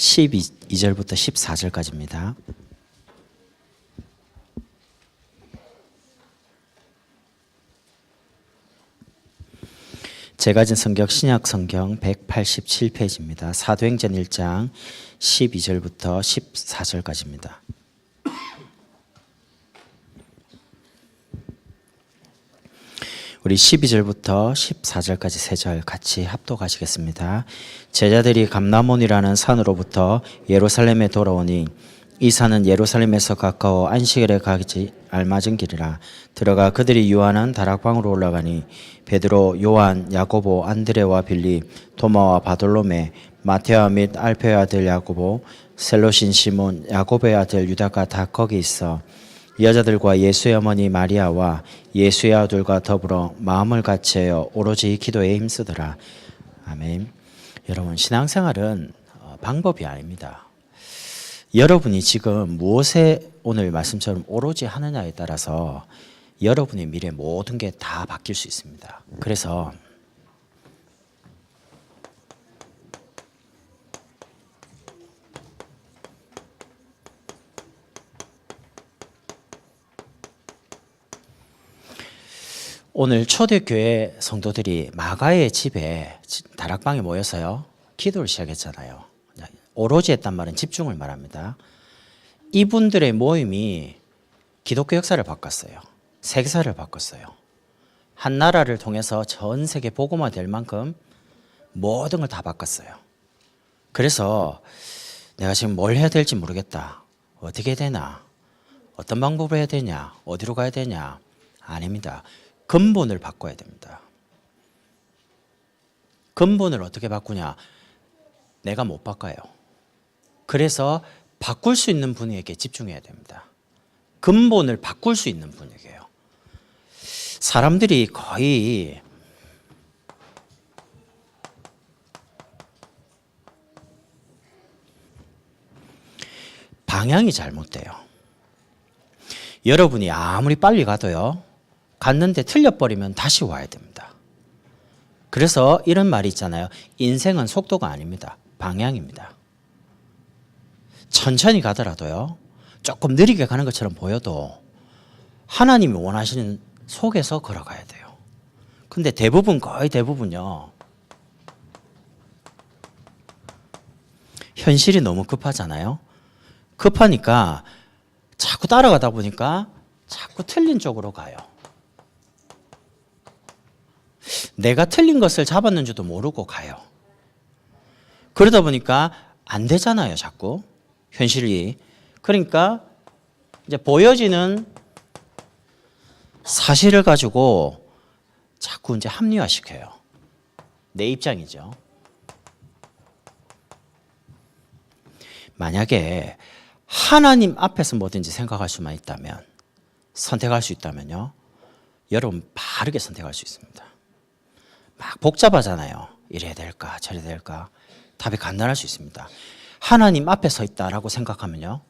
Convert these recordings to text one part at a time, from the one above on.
12절부터 14절까지입니다. 제가 진 성경 신약 성경 187페이지입니다. 사도행전 1장 12절부터 14절까지입니다. 우리 12절부터 14절까지 세 절 같이 합독하시겠습니다. 제자들이 감람온이라는 산으로부터 예루살렘에 돌아오니 이 산은 예루살렘에서 가까워 안식일에 가기 알맞은 길이라. 들어가 그들이 유하는 다락방으로 올라가니 베드로, 요한, 야고보, 안드레와 빌립, 도마와 바돌로메, 마테아 및 알페의 아들 야고보, 셀로신 시몬, 야고보의 아들 유다가 다 거기 있어 여자들과 예수의 어머니 마리아와 예수의 아들과 더불어 마음을 같이하여 오로지 기도에 힘쓰더라. 아멘. 여러분, 신앙생활은 방법이 아닙니다. 여러분이 지금 무엇에 오늘 말씀처럼 오로지 하느냐에 따라서 여러분의 미래 모든 게 다 바뀔 수 있습니다. 그래서 오늘 초대교회 성도들이 마가의 집에 다락방에 모여서요 기도를 시작했잖아요. 오로지 했단 말은 집중을 말합니다. 이분들의 모임이 기독교 역사를 바꿨어요. 세계사를 바꿨어요. 한 나라를 통해서 전 세계 복음화될 만큼 모든 걸 다 바꿨어요. 그래서 내가 지금 뭘 해야 될지 모르겠다. 어떻게 해야 되나? 어떤 방법으로 해야 되냐? 어디로 가야 되냐? 아닙니다. 근본을 바꿔야 됩니다. 근본을 어떻게 바꾸냐? 내가 못 바꿔요. 그래서 바꿀 수 있는 분에게 집중해야 됩니다. 근본을 바꿀 수 있는 분에게요. 사람들이 거의 방향이 잘못돼요. 여러분이 아무리 빨리 가도요, 갔는데 틀려버리면 다시 와야 됩니다. 그래서 이런 말이 있잖아요. 인생은 속도가 아닙니다. 방향입니다. 천천히 가더라도요, 조금 느리게 가는 것처럼 보여도 하나님이 원하시는 속에서 걸어가야 돼요. 근데 거의 대부분요, 현실이 너무 급하잖아요. 급하니까 자꾸 따라가다 보니까 자꾸 틀린 쪽으로 가요. 내가 틀린 것을 잡았는지도 모르고 가요. 그러다 보니까 안 되잖아요, 자꾸. 현실이. 그러니까 이제 보여지는 사실을 가지고 자꾸 이제 합리화시켜요. 내 입장이죠. 만약에 하나님 앞에서 뭐든지 생각할 수만 있다면, 선택할 수 있다면요, 여러분 바르게 선택할 수 있습니다. 막 복잡하잖아요. 이래야 될까 저래야 될까. 답이 간단할 수 있습니다. 하나님 앞에 서 있다라고 생각하면요,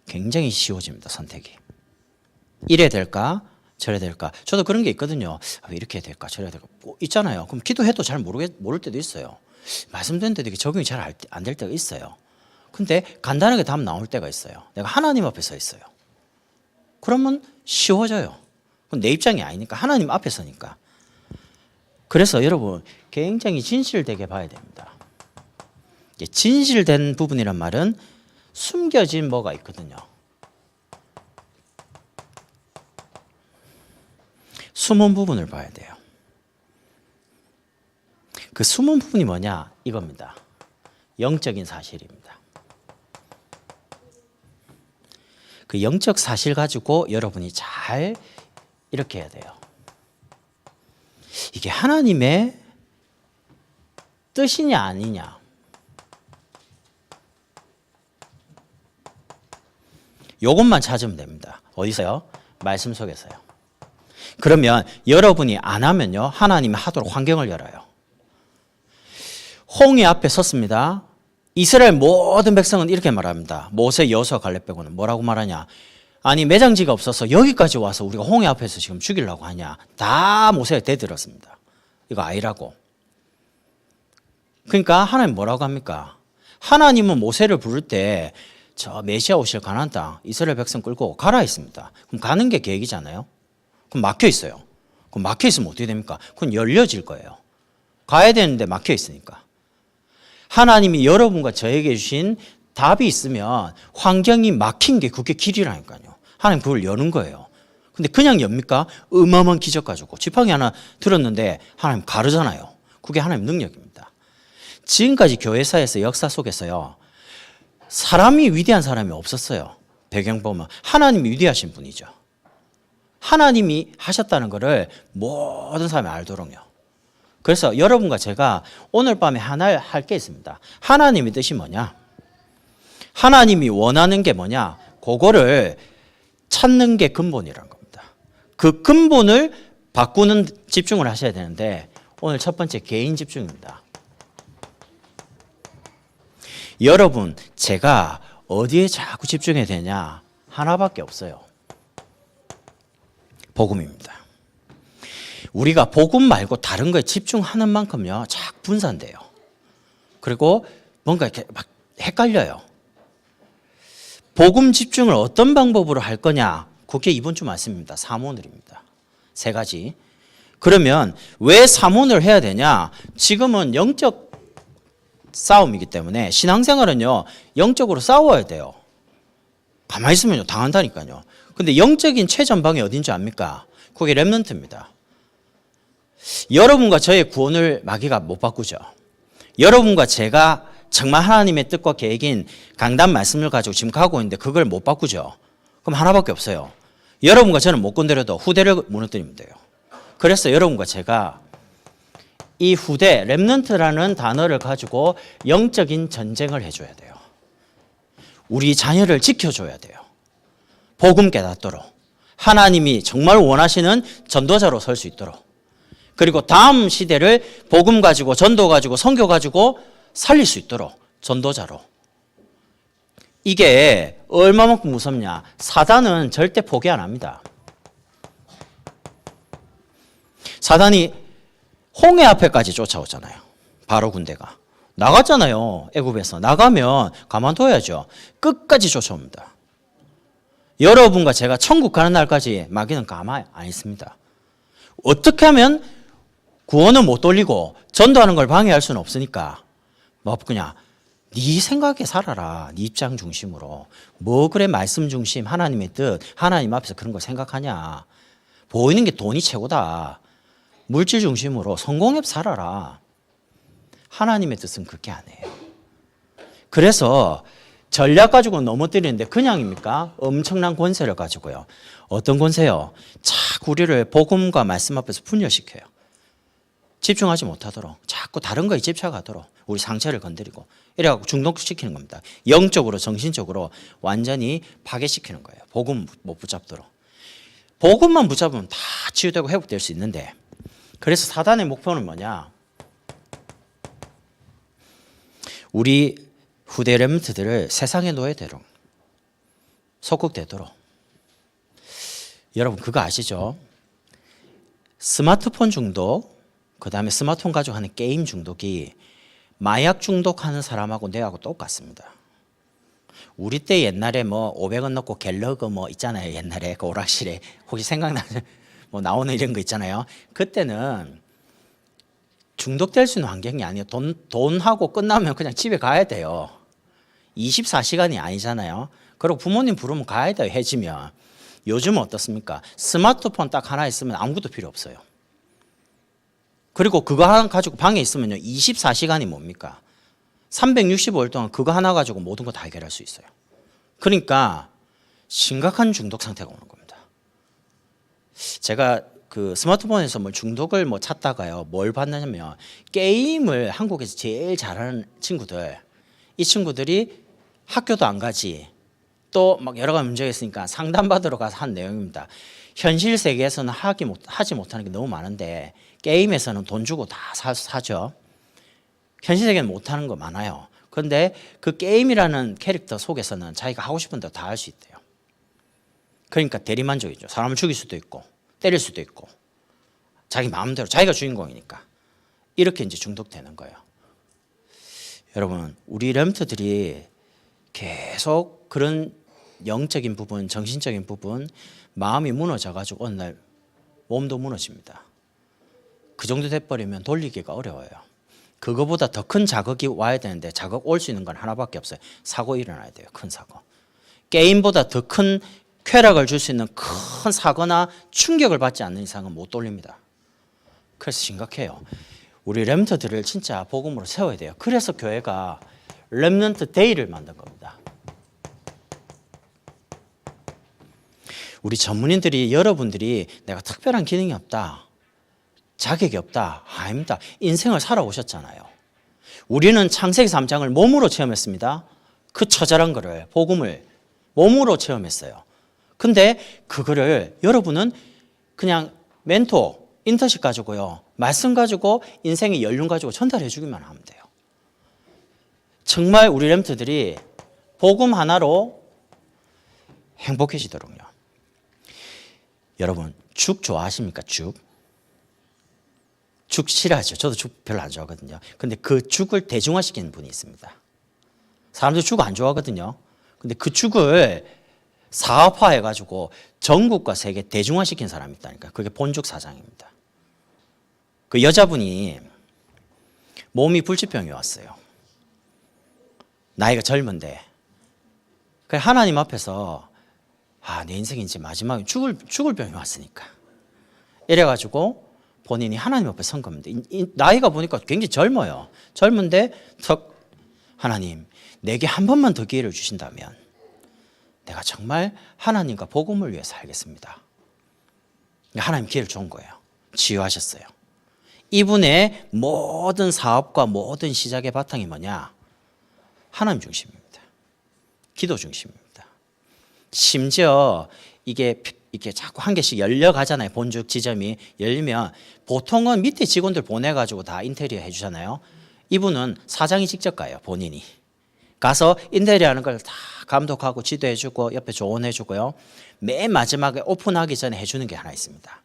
굉장히 쉬워집니다. 선택이. 이래야 될까 저래야 될까. 저도 그런 게 있거든요. 이렇게 해야 될까 저래야 될까 있잖아요. 그럼 기도해도 잘 모를 때도 있어요. 말씀드렸는데도 이게 적용이 잘 안 될 때가 있어요. 근데 간단하게 답 나올 때가 있어요. 내가 하나님 앞에 서 있어요. 그러면 쉬워져요. 그건 내 입장이 아니니까, 하나님 앞에 서니까. 그래서 여러분 굉장히 진실되게 봐야 됩니다. 진실된 부분이란 말은 숨겨진 뭐가 있거든요. 숨은 부분을 봐야 돼요. 그 숨은 부분이 뭐냐? 이겁니다. 영적인 사실입니다. 그 영적 사실 가지고 여러분이 잘 이렇게 해야 돼요. 이게 하나님의 뜻이냐 아니냐. 이것만 찾으면 됩니다. 어디서요? 말씀 속에서요. 그러면 여러분이 안 하면요, 하나님이 하도록 환경을 열어요. 홍해 앞에 섰습니다. 이스라엘 모든 백성은 이렇게 말합니다. 모세, 여호수아, 갈렙 빼고는 뭐라고 말하냐? 아니, 매장지가 없어서 여기까지 와서 우리가 홍해 앞에서 지금 죽이려고 하냐? 다 모세가 대들었습니다. 이거 아니라고. 그러니까 하나님 뭐라고 합니까? 하나님은 모세를 부를 때 저 메시아 오실 가나안 땅 이스라엘 백성 끌고 가라 했습니다. 그럼 가는 게 계획이잖아요. 그럼 막혀 있어요. 그럼 막혀 있으면 어떻게 됩니까? 그건 열려질 거예요. 가야 되는데 막혀 있으니까. 하나님이 여러분과 저에게 주신 답이 있으면 환경이 막힌 게 그게 길이라니까요. 하나님 그걸 여는 거예요. 근데 그냥 엽니까? 어마어마한 기적 가지고 지팡이 하나 들었는데 하나님 가르잖아요. 그게 하나님 능력입니다. 지금까지 교회사에서 역사 속에서요, 사람이 위대한 사람이 없었어요. 배경 보면 하나님이 위대하신 분이죠. 하나님이 하셨다는 것을 모든 사람이 알도록요. 그래서 여러분과 제가 오늘 밤에 하나 할 게 있습니다. 하나님의 뜻이 뭐냐? 하나님이 원하는 게 뭐냐? 그거를 찾는 게 근본이라는 겁니다. 그 근본을 바꾸는 집중을 하셔야 되는데 오늘 첫 번째 개인 집중입니다. 여러분, 제가 어디에 자꾸 집중해야 되냐? 하나밖에 없어요. 복음입니다. 우리가 복음 말고 다른 거에 집중하는 만큼요, 자꾸 분산돼요. 그리고 뭔가 이렇게 막 헷갈려요. 복음 집중을 어떤 방법으로 할 거냐? 그게 이번 주 말씀입니다. 사모늘입니다. 3가지. 그러면 왜 사모늘 해야 되냐? 지금은 영적 싸움이기 때문에 신앙생활은요, 영적으로 싸워야 돼요. 가만히 있으면 당한다니까요. 근데 영적인 최전방이 어딘지 압니까? 그게 렘넌트입니다. 여러분과 저의 구원을 마귀가 못 바꾸죠. 여러분과 제가 정말 하나님의 뜻과 계획인 강단 말씀을 가지고 지금 가고 있는데 그걸 못 바꾸죠. 그럼 하나밖에 없어요. 여러분과 저는 못 건드려도 후대를 무너뜨리면 돼요. 그래서 여러분과 제가 이 후대, 렘넌트라는 단어를 가지고 영적인 전쟁을 해줘야 돼요. 우리 자녀를 지켜줘야 돼요. 복음 깨닫도록. 하나님이 정말 원하시는 전도자로 설 수 있도록. 그리고 다음 시대를 복음 가지고 전도 가지고 선교 가지고 살릴 수 있도록 전도자로. 이게 얼마만큼 무섭냐? 사단은 절대 포기 안 합니다. 사단이 홍해 앞에까지 쫓아오잖아요. 바로 군대가. 나갔잖아요. 애굽에서. 나가면 가만둬야죠. 끝까지 쫓아옵니다. 여러분과 제가 천국 가는 날까지 마귀는 가만히 안 있습니다. 어떻게 하면 구원은 못 돌리고 전도하는 걸 방해할 수는 없으니까 뭐 그냥 네 생각에 살아라. 네 입장 중심으로. 뭐 그래 말씀 중심 하나님의 뜻 하나님 앞에서 그런 걸 생각하냐. 보이는 게 돈이 최고다. 물질 중심으로 성공해 살아라. 하나님의 뜻은 그렇게 안 해요. 그래서 전략 가지고는 넘어뜨리는데 그냥입니까? 엄청난 권세를 가지고요. 어떤 권세요? 자꾸 우리를 복음과 말씀 앞에서 분열시켜요. 집중하지 못하도록 자꾸 다른 거에 집착하도록 우리 상처를 건드리고 이래갖고 중독시키는 겁니다. 영적으로 정신적으로 완전히 파괴시키는 거예요. 복음 못 붙잡도록. 복음만 붙잡으면 다 치유되고 회복될 수 있는데 그래서 사단의 목표는 뭐냐? 우리 후대 렘넌트들을 세상의 노예대로 속국되도록. 여러분 그거 아시죠? 스마트폰 중독, 그 다음에 스마트폰 가지고 하는 게임 중독이 마약 중독하는 사람하고 내하고 똑같습니다. 우리 때 옛날에 뭐 500원 넣고 갤러그 뭐 있잖아요. 옛날에 그 오락실에 혹시 생각나는 뭐 나오는 이런 거 있잖아요. 그때는 중독될 수 있는 환경이 아니에요. 돈하고 끝나면 그냥 집에 가야 돼요. 24시간이 아니잖아요. 그리고 부모님 부르면 가야 돼요. 해지면. 요즘은 어떻습니까? 스마트폰 딱 하나 있으면 아무것도 필요 없어요. 그리고 그거 하나 가지고 방에 있으면요. 24시간이 뭡니까? 365일 동안 그거 하나 가지고 모든 거 다 해결할 수 있어요. 그러니까 심각한 중독 상태가 오는 겁니다. 제가 그 스마트폰에서 뭐 중독을 뭐 찾다가요. 뭘 봤냐면 게임을 한국에서 제일 잘하는 친구들. 이 친구들이 학교도 안 가지. 또 막 여러 가지 문제가 있으니까 상담받으러 가서 한 내용입니다. 현실 세계에서는 하지 못하는 게 너무 많은데 게임에서는 돈 주고 다 사죠. 현실 세계는 못하는 거 많아요. 그런데 그 게임이라는 캐릭터 속에서는 자기가 하고 싶은 대로 다 할 수 있대요. 그러니까 대리만족이죠. 사람을 죽일 수도 있고 때릴 수도 있고 자기 마음대로 자기가 주인공이니까 이렇게 이제 중독되는 거예요. 여러분, 우리 렘트들이 계속 그런 영적인 부분, 정신적인 부분, 마음이 무너져가지고 어느 날 몸도 무너집니다. 그 정도 돼버리면 돌리기가 어려워요. 그거보다 더 큰 자극이 와야 되는데 자극 올 수 있는 건 하나밖에 없어요. 사고 일어나야 돼요. 큰 사고. 게임보다 더 큰 쾌락을 줄 수 있는 큰 사고나 충격을 받지 않는 이상은 못 돌립니다. 그래서 심각해요. 우리 렘넌트들을 진짜 복음으로 세워야 돼요. 그래서 교회가 렘넌트 데이를 만든 겁니다. 우리 전문인들이, 여러분들이 내가 특별한 기능이 없다, 자격이 없다, 아닙니다. 인생을 살아오셨잖아요. 우리는 창세기 3장을 몸으로 체험했습니다. 그 처절한 거를, 복음을 몸으로 체험했어요. 근데 그거를 여러분은 그냥 멘토, 인턴십 가지고요, 말씀 가지고, 인생의 연륜 가지고 전달해 주기만 하면 돼요. 정말 우리 렘트들이 복음 하나로 행복해지도록요. 여러분, 죽 좋아하십니까? 죽 싫어하죠. 저도 죽 별로 안 좋아하거든요. 근데 그 죽을 대중화시키는 분이 있습니다. 사람들 죽 안 좋아하거든요. 근데 그 죽을 사업화해가지고 전국과 세계 대중화시킨 사람이 있다니까. 그게 본죽 사장입니다. 그 여자분이 몸이 불치병이 왔어요. 나이가 젊은데. 하나님 앞에서 내 인생이 이제 마지막에 죽을 병이 왔으니까. 이래가지고 본인이 하나님 앞에 선 겁니다. 나이가 보니까 굉장히 젊어요. 젊은데 턱, 하나님, 내게 한 번만 더 기회를 주신다면 내가 정말 하나님과 복음을 위해 살겠습니다. 하나님 기회를 준 거예요. 치유하셨어요. 이분의 모든 사업과 모든 시작의 바탕이 뭐냐? 하나님 중심입니다. 기도 중심입니다. 심지어 이게 자꾸 한 개씩 열려가잖아요. 본죽 지점이 열리면 보통은 밑에 직원들 보내가지고 다 인테리어 해주잖아요. 이분은 사장이 직접 가요. 본인이 가서 인테리어 하는 걸 다 감독하고 지도해주고 옆에 조언해주고요. 맨 마지막에 오픈하기 전에 해주는 게 하나 있습니다.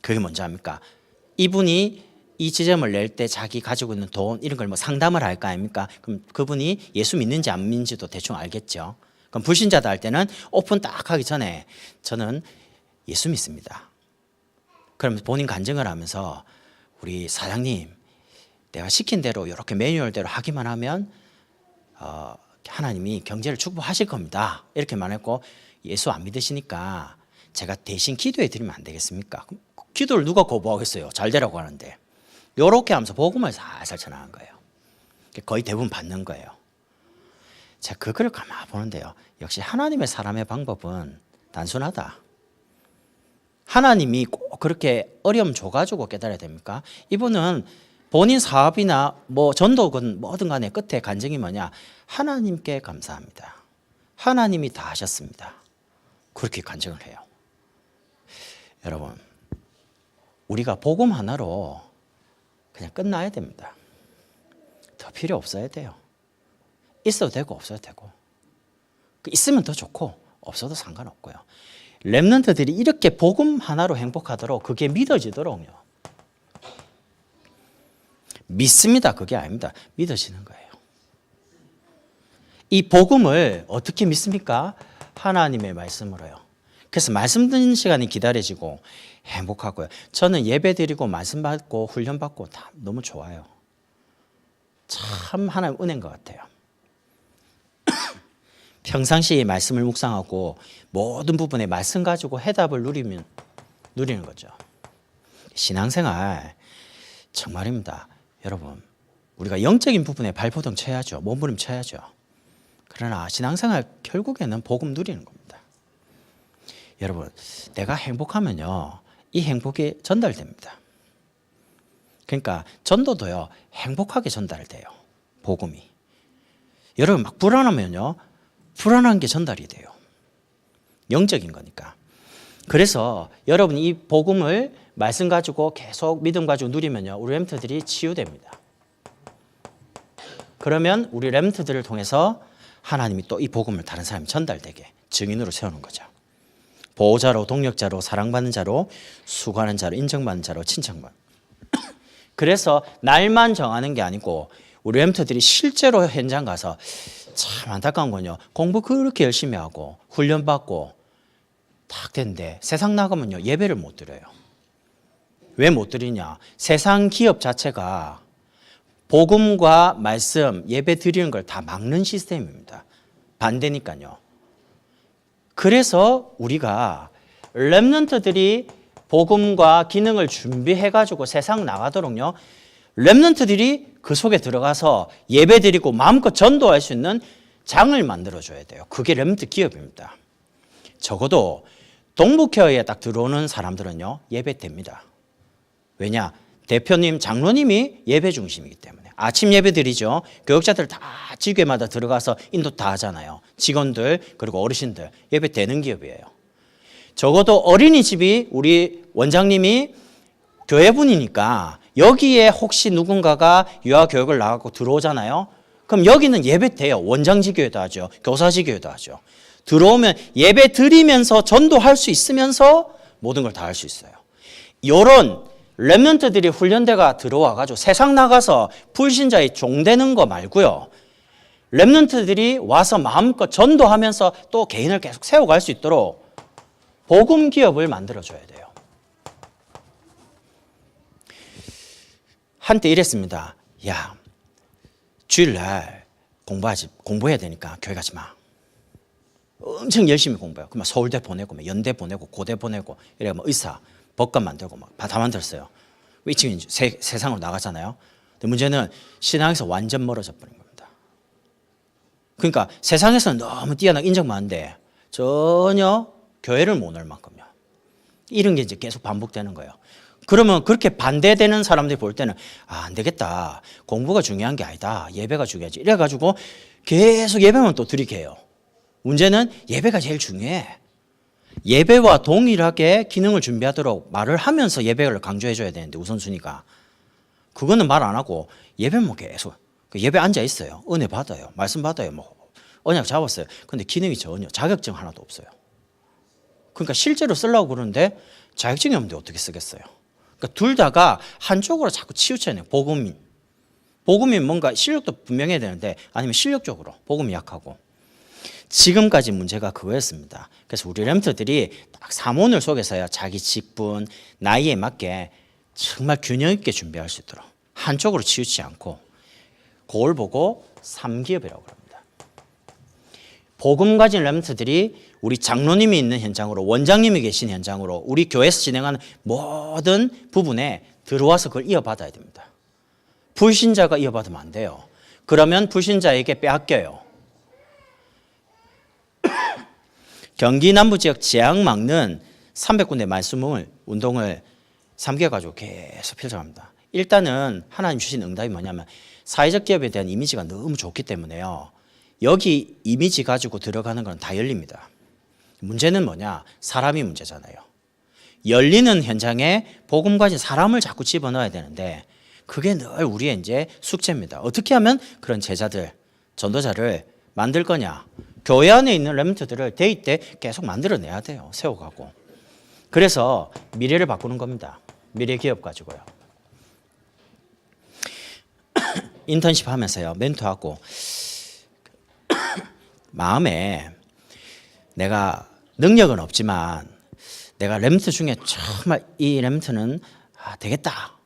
그게 뭔지 압니까? 이분이 이 지점을 낼 때 자기 가지고 있는 돈 이런 걸 뭐 상담을 할 거 아닙니까? 그럼 그분이 예수 믿는지 안 믿는지도 대충 알겠죠. 그럼 불신자다 할 때는 오픈 딱 하기 전에 저는 예수 믿습니다. 그러면 본인 간증을 하면서 우리 사장님, 내가 시킨 대로 이렇게 매뉴얼대로 하기만 하면 하나님이 경제를 축복하실 겁니다. 이렇게 말했고, 예수 안 믿으시니까 제가 대신 기도해 드리면 안 되겠습니까? 기도를 누가 거부하겠어요? 잘 되라고 하는데. 이렇게 하면서 복음을 살살 전하는 거예요. 거의 대부분 받는 거예요. 제가 그걸 가만히 보는데요. 역시 하나님의 사람의 방법은 단순하다. 하나님이 꼭 그렇게 어려움 줘가지고 깨달아야 됩니까? 이분은 본인 사업이나 뭐 전도건 뭐든 간에 끝에 간증이 뭐냐? 하나님께 감사합니다. 하나님이 다 하셨습니다. 그렇게 간증을 해요. 여러분, 우리가 복음 하나로 그냥 끝나야 됩니다. 더 필요 없어야 돼요. 있어도 되고 없어도 되고, 있으면 더 좋고 없어도 상관없고요. 렘넌트들이 이렇게 복음 하나로 행복하도록, 그게 믿어지도록요. 믿습니다. 그게 아닙니다. 믿어지는 거예요. 이 복음을 어떻게 믿습니까? 하나님의 말씀으로요. 그래서 말씀 듣는 시간이 기다려지고 행복하고요. 저는 예배 드리고 말씀 받고 훈련 받고 다 너무 좋아요. 참 하나님 은혜인 것 같아요. 평상시에 말씀을 묵상하고 모든 부분에 말씀 가지고 해답을 누리는 거죠. 신앙생활 정말입니다. 여러분, 우리가 영적인 부분에 발버둥 쳐야죠. 몸부림 쳐야죠. 그러나 신앙생활 결국에는 복음 누리는 겁니다. 여러분, 내가 행복하면요, 이 행복이 전달됩니다. 그러니까 전도도요, 행복하게 전달돼요. 복음이. 여러분, 막 불안하면요, 불안한 게 전달이 돼요. 영적인 거니까. 그래서 여러분, 이 복음을 말씀 가지고 계속 믿음 가지고 누리면요, 우리 렘트들이 치유됩니다. 그러면 우리 렘트들을 통해서 하나님이 또 이 복음을 다른 사람이 전달되게 증인으로 세우는 거죠. 보호자로, 동력자로, 사랑받는 자로, 수고하는 자로, 인정받는 자로, 친척만. 그래서 날만 정하는 게 아니고 우리 렘터들이 실제로 현장 가서 참 안타까운 건요. 공부 그렇게 열심히 하고 훈련 받고 딱 됐는데 세상 나가면요. 예배를 못 드려요. 왜 못 드리냐? 세상 기업 자체가 복음과 말씀, 예배 드리는 걸 다 막는 시스템입니다. 반대니까요. 그래서 우리가 렘넌트들이 복음과 기능을 준비해가지고 세상 나가도록요. 렘넌트들이 그 속에 들어가서 예배 드리고 마음껏 전도할 수 있는 장을 만들어줘야 돼요. 그게 렘넌트 기업입니다. 적어도 동북케어에 딱 들어오는 사람들은요. 예배 됩니다. 왜냐? 대표님, 장로님이 예배 중심이기 때문에. 아침 예배 드리죠. 교육자들 다 지교회마다 들어가서 인도 다 하잖아요. 직원들 그리고 어르신들 예배 되는 기업이에요. 적어도 어린이집이 우리 원장님이 교회분이니까 여기에 혹시 누군가가 유아교육을 나가고 들어오잖아요. 그럼 여기는 예배 돼요. 원장지교회도 하죠. 교사지교회도 하죠. 들어오면 예배 드리면서 전도할 수 있으면서 모든 걸 다 할 수 있어요. 이런 렘넌트들이 훈련대가 들어와가지고 세상 나가서 불신자의 종되는 거 말고요. 렘넌트들이 와서 마음껏 전도하면서 또 개인을 계속 세워갈 수 있도록 복음 기업을 만들어줘야 돼요. 한때 이랬습니다. 야, 주일날 공부해야 되니까 교회 가지 마. 엄청 열심히 공부해요. 그러면 서울대 보내고, 연대 보내고, 고대 보내고, 이래 의사, 법관 만들고 다 만들었어요. 이 친구 세상으로 나가잖아요. 근데 문제는 신앙에서 완전 멀어져 버린 겁니다. 그러니까 세상에서는 너무 뛰어나게 인정받는데 전혀 교회를 못 올 만큼요. 이런 게 이제 계속 반복되는 거예요. 그러면 그렇게 반대되는 사람들이 볼 때는 안 되겠다. 공부가 중요한 게 아니다. 예배가 중요하지. 이래가지고 계속 예배만 또 들이켜요. 문제는 예배가 제일 중요해. 예배와 동일하게 기능을 준비하도록 말을 하면서 예배를 강조해 줘야 되는데 우선순위가. 그거는 말 안 하고 예배는 계속 예배 앉아 있어요. 은혜 받아요. 말씀 받아요. 언약 잡았어요. 근데 기능이 전혀 자격증 하나도 없어요. 그러니까 실제로 쓰려고 그러는데 자격증이 없는데 어떻게 쓰겠어요. 그러니까 둘 다가 한쪽으로 자꾸 치우쳐야 돼요. 복음이 뭔가 실력도 분명해야 되는데 아니면 실력적으로 복음이 약하고. 지금까지 문제가 그거였습니다. 그래서 우리 렘터들이 딱 사모늘 속에서야 자기 직분, 나이에 맞게 정말 균형 있게 준비할 수 있도록 한쪽으로 치우치지 않고 그걸 보고 3기업이라고 합니다. 복음 가진 렘터들이 우리 장로님이 있는 현장으로, 원장님이 계신 현장으로, 우리 교회에서 진행하는 모든 부분에 들어와서 그걸 이어받아야 됩니다. 불신자가 이어받으면 안 돼요. 그러면 불신자에게 빼앗겨요. 경기 남부 지역 재앙 막는 300군데 말씀을 운동을 3개월 가지고 계속 펼쳐갑니다. 일단은 하나님 주신 응답이 뭐냐면 사회적 기업에 대한 이미지가 너무 좋기 때문에요. 여기 이미지 가지고 들어가는 건 다 열립니다. 문제는 뭐냐? 사람이 문제잖아요. 열리는 현장에 복음 가진 사람을 자꾸 집어넣어야 되는데 그게 늘 우리의 이제 숙제입니다. 어떻게 하면 그런 제자들, 전도자를 만들 거냐? 교회 안에 있는 렘넌트들을 대의 때 계속 만들어내야 돼요. 세워가고. 그래서 미래를 바꾸는 겁니다. 미래 기업 가지고요. 인턴십 하면서요. 멘토하고 마음에 내가 능력은 없지만 내가 렘넌트 중에 정말 이 렘넌트는 되겠다.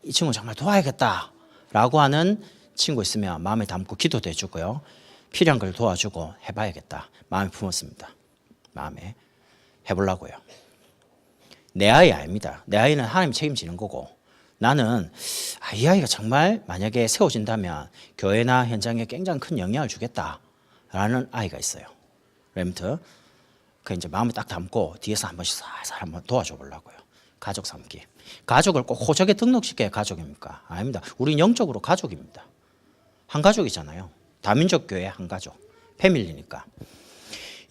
이 친구 정말 도와야겠다. 라고 하는 친구 있으면 마음에 담고 기도도 해주고요. 필요한 걸 도와주고 해봐야겠다. 마음에 품었습니다. 마음에 해보려고요. 내 아이 아닙니다. 내 아이는 하나님 책임지는 거고 나는 이 아이가 정말 만약에 세워진다면 교회나 현장에 굉장히 큰 영향을 주겠다라는 아이가 있어요. 렘트. 그 이제 마음에 딱 담고 뒤에서 한 번씩 살살 한번 도와줘 보려고요. 가족 삼기. 가족을 꼭 호적에 등록시켜야 가족입니까? 아닙니다. 우린 영적으로 가족입니다. 한 가족이잖아요. 다민족 교회 한 가족, 패밀리니까.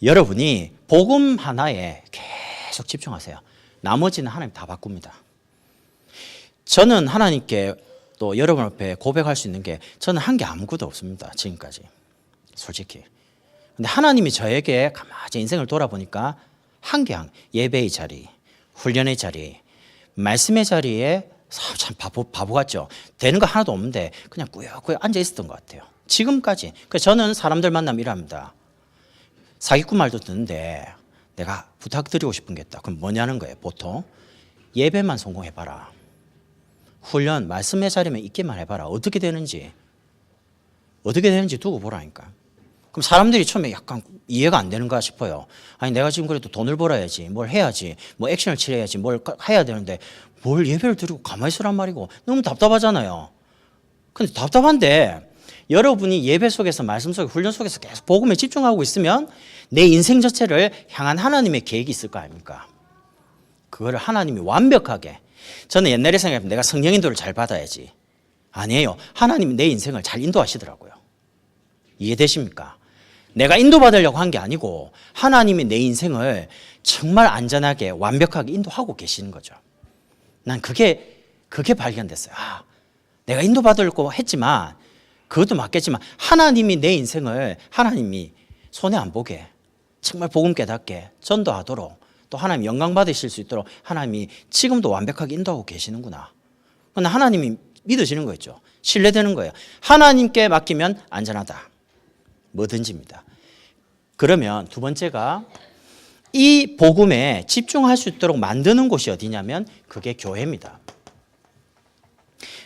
여러분이 복음 하나에 계속 집중하세요. 나머지는 하나님 다 바꿉니다. 저는 하나님께 또 여러분 앞에 고백할 수 있는 게 저는 한 게 아무것도 없습니다. 지금까지. 솔직히. 근데 하나님이 저에게 가만히 인생을 돌아보니까 한 개, 예배의 자리, 훈련의 자리, 말씀의 자리에 참 바보 같죠. 되는 거 하나도 없는데 그냥 꾸역꾸역 앉아 있었던 것 같아요. 지금까지. 그래서 저는 사람들 만나면 이랍니다. 사기꾼 말도 듣는데 내가 부탁드리고 싶은 게 있다. 그럼 뭐냐는 거예요. 보통 예배만 성공해봐라. 훈련 말씀의 자리면 있기만 해봐라. 어떻게 되는지 두고 보라니까. 그럼 사람들이 처음에 약간 이해가 안 되는가 싶어요. 아니 내가 지금 그래도 돈을 벌어야지, 뭘 해야지, 뭐 액션을 취해야지, 뭘 해야 되는데 뭘 예배를 드리고 가만히 있으란 말이고. 너무 답답하잖아요. 근데 답답한데 여러분이 예배 속에서, 말씀 속에, 훈련 속에서 계속 복음에 집중하고 있으면 내 인생 자체를 향한 하나님의 계획이 있을 거 아닙니까? 그거를 하나님이 완벽하게. 저는 옛날에 생각해보면 내가 성령 인도를 잘 받아야지. 아니에요. 하나님이 내 인생을 잘 인도하시더라고요. 이해되십니까? 내가 인도받으려고 한 게 아니고 하나님이 내 인생을 정말 안전하게 완벽하게 인도하고 계시는 거죠. 난 그게 발견됐어요. 내가 인도받으려고 했지만 그것도 맞겠지만 하나님이 내 인생을 하나님이 손해 안 보게 정말 복음 깨닫게 전도하도록 또 하나님 영광 받으실 수 있도록 하나님이 지금도 완벽하게 인도하고 계시는구나. 하나님이 믿어지는 거였죠. 신뢰되는 거예요. 하나님께 맡기면 안전하다. 뭐든지입니다. 그러면 두 번째가 이 복음에 집중할 수 있도록 만드는 곳이 어디냐면 그게 교회입니다.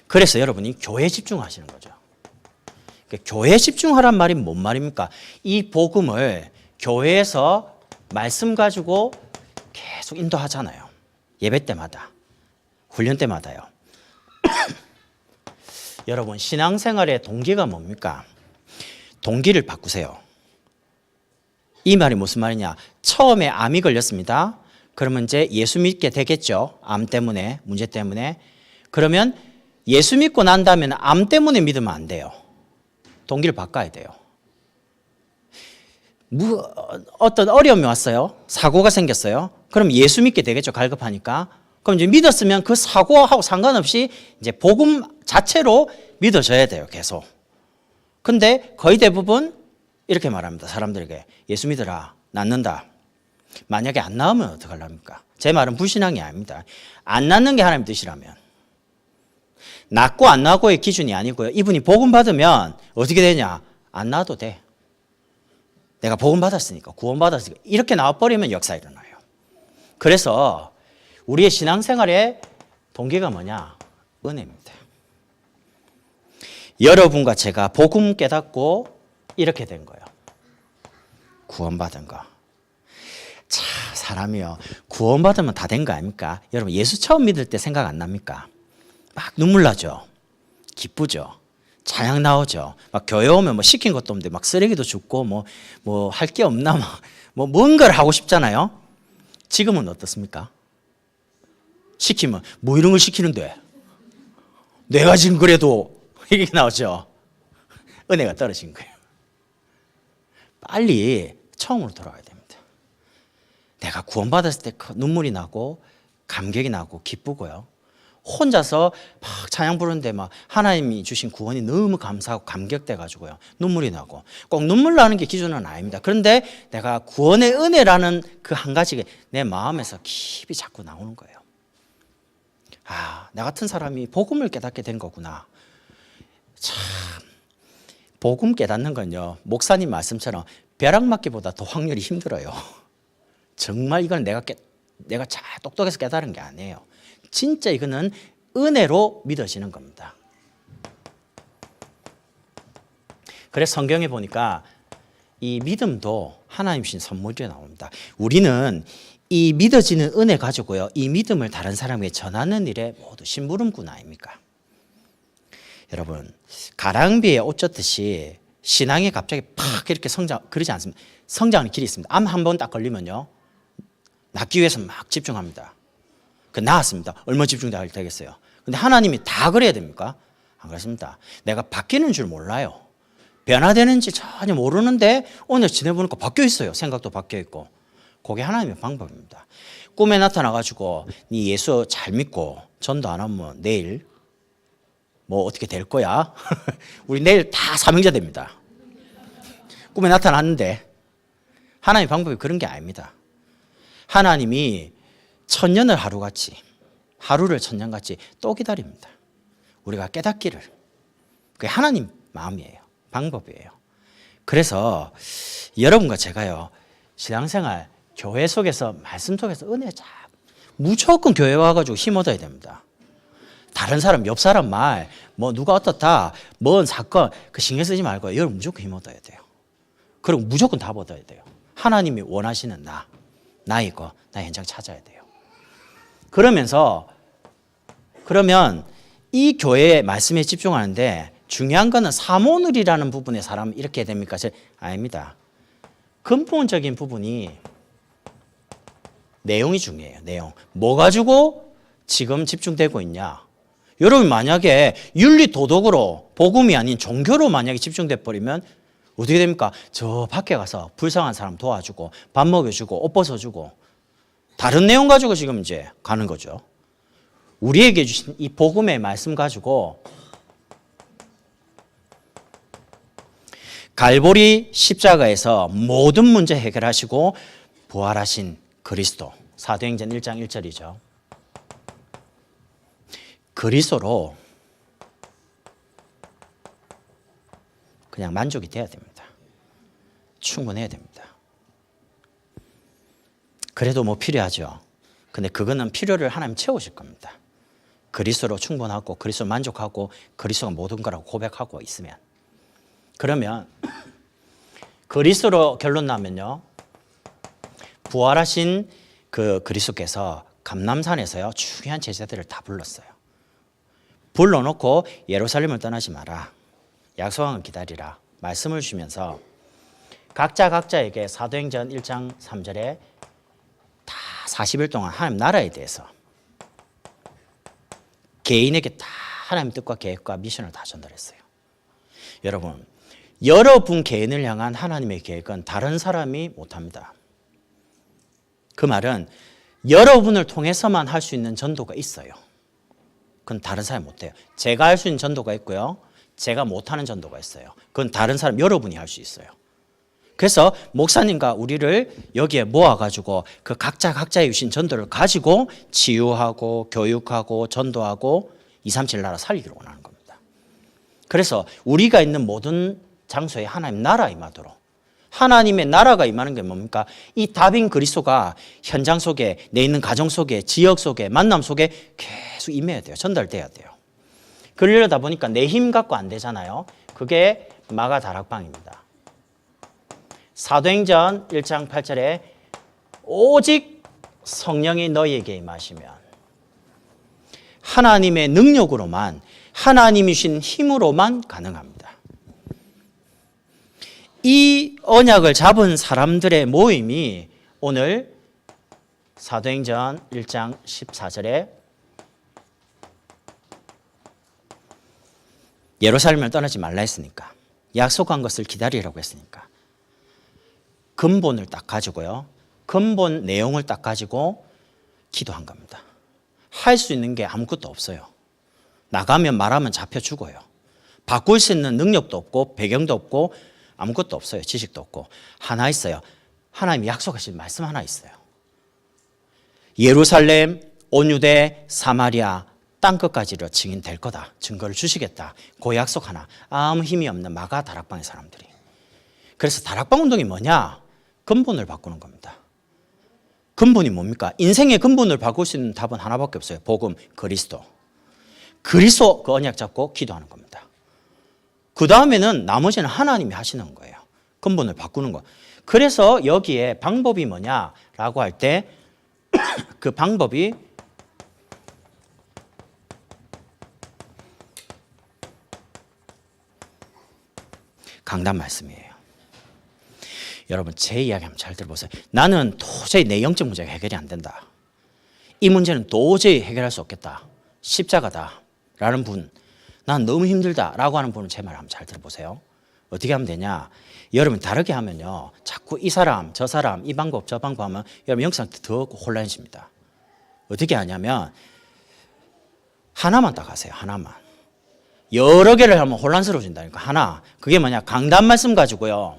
그래서 여러분이 교회에 집중하시는 거죠. 교회에 집중하란 말이 뭔 말입니까? 이 복음을 교회에서 말씀 가지고 계속 인도하잖아요. 예배 때마다, 훈련 때마다요. 여러분 신앙생활의 동기가 뭡니까? 동기를 바꾸세요. 이 말이 무슨 말이냐? 처음에 암이 걸렸습니다. 그러면 이제 예수 믿게 되겠죠. 암 때문에, 문제 때문에. 그러면 예수 믿고 난 다음에는 암 때문에 믿으면 안 돼요. 동기를 바꿔야 돼요. 어떤 어려움이 왔어요. 사고가 생겼어요. 그럼 예수 믿게 되겠죠. 갈급하니까. 그럼 이제 믿었으면 그 사고하고 상관없이 이제 복음 자체로 믿어져야 돼요. 계속. 근데 거의 대부분 이렇게 말합니다. 사람들에게 예수 믿어라. 낫는다. 만약에 안 나오면 어떡하랍니까? 제 말은 불신앙이 아닙니다. 안 낫는 게 하나님 뜻이라면. 낫고 안 낫고의 기준이 아니고요. 이분이 복음 받으면 어떻게 되냐? 안 놔도 돼. 내가 복음 받았으니까, 구원 받았으니까 이렇게 나와버리면 역사 일어나요. 그래서 우리의 신앙생활의 동기가 뭐냐? 은혜입니다. 여러분과 제가 복음 깨닫고 이렇게 된 거예요. 구원받은 거. 자, 사람이요. 구원받으면 다 된 거 아닙니까? 여러분 예수 처음 믿을 때 생각 안 납니까? 막 눈물 나죠. 기쁘죠. 찬양 나오죠. 막 교회 오면 뭐 시킨 것도 없는데 막 쓰레기도 줍고 뭐 할 게 없나 뭐 뭔가를 하고 싶잖아요. 지금은 어떻습니까? 시키면 뭐 이런 걸 시키는데 내가 지금 그래도 이게 나오죠. 은혜가 떨어진 거예요. 빨리 처음으로 돌아가야 됩니다. 내가 구원받았을 때 눈물이 나고 감격이 나고 기쁘고요. 혼자서 막 찬양 부르는데 막 하나님이 주신 구원이 너무 감사하고 감격돼가지고요. 눈물이 나고. 꼭 눈물 나는 게 기준은 아닙니다. 그런데 내가 구원의 은혜라는 그 한 가지가 내 마음에서 깊이 자꾸 나오는 거예요. 나 같은 사람이 복음을 깨닫게 된 거구나. 참, 복음 깨닫는 건요, 목사님 말씀처럼 벼락 맞기보다 더 확률이 힘들어요. 정말 이건 내가 잘 똑똑해서 깨달은 게 아니에요. 진짜 이거는 은혜로 믿어지는 겁니다. 그래서 성경에 보니까 이 믿음도 하나님 주신 선물이 나옵니다. 우리는 이 믿어지는 은혜 가지고요, 이 믿음을 다른 사람에게 전하는 일에 모두 심부름꾼 아닙니까? 여러분, 가랑비에 옷 젖듯이 신앙이 갑자기 팍 이렇게 그러지 않습니다. 성장하는 길이 있습니다. 암 한 번 딱 걸리면요, 낫기 위해서 막 집중합니다. 나았습니다. 얼마 집중되겠어요. 근데 하나님이 다 그래야 됩니까? 안 그렇습니다. 내가 바뀌는 줄 몰라요. 변화되는지 전혀 모르는데 오늘 지내보니까 바뀌어 있어요. 생각도 바뀌어 있고. 그게 하나님의 방법입니다. 꿈에 나타나가지고 네 예수 잘 믿고 전도 안 하면 내일 뭐 어떻게 될 거야? 우리 내일 다 사명자 됩니다. 꿈에 나타났는데 하나님의 방법이 그런 게 아닙니다. 하나님이 천년을 하루같이 하루를 천년같이 또 기다립니다. 우리가 깨닫기를. 그게 하나님 마음이에요. 방법이에요. 그래서 여러분과 제가요, 신앙생활, 교회 속에서, 말씀 속에서 은혜 무조건 교회 와가지고 힘 얻어야 됩니다. 다른 사람, 옆 사람 말, 뭐 누가 어떻다, 뭔 사건, 그 신경 쓰지 말고 여러분 무조건 힘 얻어야 돼요. 그리고 무조건 답 얻어야 돼요. 하나님이 원하시는 나 이거, 나 현장 찾아야 돼요. 그러면 이 교회의 말씀에 집중하는데 중요한 거는 사모늘이라는 부분에 사람 이렇게 됩니까? 아닙니다. 근본적인 부분이 내용이 중요해요. 내용. 뭐 가지고 지금 집중되고 있냐? 여러분 만약에 윤리 도덕으로 복음이 아닌 종교로 만약에 집중돼 버리면 어떻게 됩니까? 저 밖에 가서 불쌍한 사람 도와주고 밥 먹여주고 옷 벗어주고 다른 내용 가지고 지금 이제 가는 거죠. 우리에게 주신 이 복음의 말씀 가지고 갈보리 십자가에서 모든 문제 해결하시고 부활하신 그리스도, 사도행전 1장 1절이죠. 그리스도로 그냥 만족이 돼야 됩니다. 충분해야 됩니다. 그래도 뭐 필요하죠. 근데 그거는 필요를 하나님 채우실 겁니다. 그리스도로 충분하고 그리스도 만족하고 그리스도가 모든 거라고 고백하고 있으면, 그러면 그리스도로 결론 나면요, 부활하신 그 그리스도께서 감람산에서요 중요한 제자들을 다 불렀어요. 불러놓고 예루살렘을 떠나지 마라, 약속한 걸 기다리라 말씀을 주면서 각자에게 사도행전 1장 3절에 다 40일 동안 하나님 나라에 대해서 개인에게 다 하나님 뜻과 계획과 미션을 다 전달했어요. 여러분 개인을 향한 하나님의 계획은 다른 사람이 못합니다. 그 말은 여러분을 통해서만 할 수 있는 전도가 있어요. 그건 다른 사람이 못해요. 제가 할 수 있는 전도가 있고요, 제가 못하는 전도가 있어요. 그건 다른 사람, 여러분이 할 수 있어요. 그래서 목사님과 우리를 여기에 모아가지고 그 각자의 주신 전도를 가지고 치유하고 교육하고 전도하고 237 나라 살리기로 원하는 겁니다. 그래서 우리가 있는 모든 장소에 하나님 나라 임하도록, 하나님의 나라가 임하는 게 뭡니까? 이 답인 그리스도가 현장 속에, 내 있는 가정 속에, 지역 속에, 만남 속에 계속 임해야 돼요. 전달돼야 돼요. 그러려다 보니까 내 힘 갖고 안 되잖아요. 그게 마가 다락방입니다. 사도행전 1장 8절에 오직 성령이 너희에게 임하시면, 하나님의 능력으로만, 하나님이 주신 힘으로만 가능합니다. 이 언약을 잡은 사람들의 모임이 오늘 사도행전 1장 14절에 예루살렘을 떠나지 말라 했으니까, 약속한 것을 기다리라고 했으니까 근본을 딱 가지고요, 근본 내용을 딱 가지고 기도한 겁니다. 할 수 있는 게 아무것도 없어요. 나가면 말하면 잡혀 죽어요. 바꿀 수 있는 능력도 없고 배경도 없고 아무것도 없어요. 지식도 없고. 하나 있어요. 하나님이 약속하신 말씀 하나 있어요. 예루살렘, 온 유대, 사마리아 땅끝까지로 증인될 거다. 증거를 주시겠다. 그 약속 하나. 아무 힘이 없는 마가 다락방의 사람들이. 그래서 다락방 운동이 뭐냐? 근본을 바꾸는 겁니다. 근본이 뭡니까? 인생의 근본을 바꿀 수 있는 답은 하나밖에 없어요. 복음, 그리스도. 그리스도 그 언약 잡고 기도하는 겁니다. 그 다음에는 나머지는 하나님이 하시는 거예요. 근본을 바꾸는 거. 그래서 여기에 방법이 뭐냐라고 할 때 그 방법이 강단 말씀이에요. 여러분 제 이야기 한번 잘 들어보세요. 나는 도저히 내 영적 문제가 해결이 안 된다. 이 문제는 도저히 해결할 수 없겠다. 십자가다 라는 분, 난 너무 힘들다 라고 하는 분은 제 말 한번 잘 들어보세요. 어떻게 하면 되냐? 여러분 다르게 하면요, 자꾸 이 사람 저 사람 이 방법 저 방법 하면 여러분 영상 더 혼란해집니다. 어떻게 하냐면 하나만 딱 하세요. 하나만. 여러 개를 하면 혼란스러워진다니까. 하나. 그게 뭐냐? 강단 말씀 가지고요,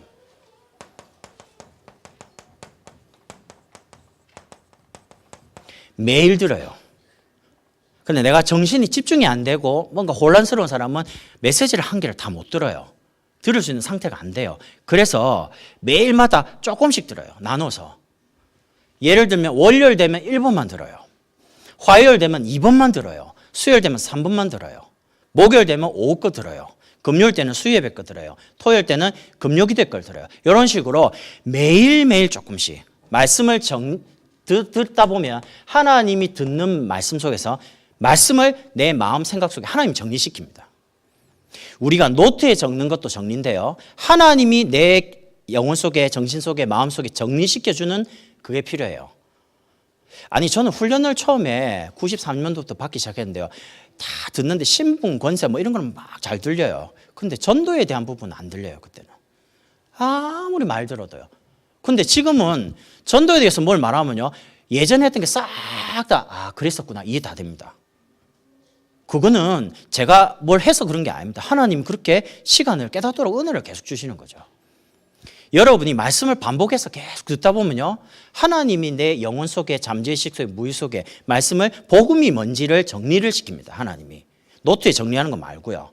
매일 들어요. 근데 내가 정신이 집중이 안 되고 뭔가 혼란스러운 사람은 메시지를 한 개를 다 못 들어요. 들을 수 있는 상태가 안 돼요. 그래서 매일마다 조금씩 들어요. 나눠서. 예를 들면 월요일 되면 1번만 들어요. 화요일 되면 2번만 들어요. 수요일 되면 3번만 들어요. 목요일 되면 오후 거 들어요. 금요일 때는 수요예배 거 들어요. 토요일 때는 금요기도 걸 들어요. 이런 식으로 매일매일 조금씩 말씀을 듣다 보면 하나님이 듣는 말씀 속에서 말씀을 내 마음 생각 속에 하나님이 정리시킵니다. 우리가 노트에 적는 것도 정리인데요. 하나님이 내 영혼 속에 정신 속에 마음 속에 정리시켜주는 그게 필요해요. 아니 저는 훈련을 처음에 93년도부터 받기 시작했는데요. 다 듣는데 신분, 권세 뭐 이런 거는 막 잘 들려요. 근데 전도에 대한 부분은 안 들려요. 그때는. 아무리 말 들어도요. 근데 지금은 전도에 대해서 뭘 말하면요. 예전에 했던 게 싹 다 그랬었구나. 이해 다 됩니다. 그거는 제가 뭘 해서 그런 게 아닙니다. 하나님 그렇게 시간을 깨닫도록 은혜를 계속 주시는 거죠. 여러분이 말씀을 반복해서 계속 듣다 보면요. 하나님이 내 영혼 속에 잠재의식 속에 무의 속에 말씀을 복음이 뭔지를 정리를 시킵니다. 하나님이. 노트에 정리하는 거 말고요.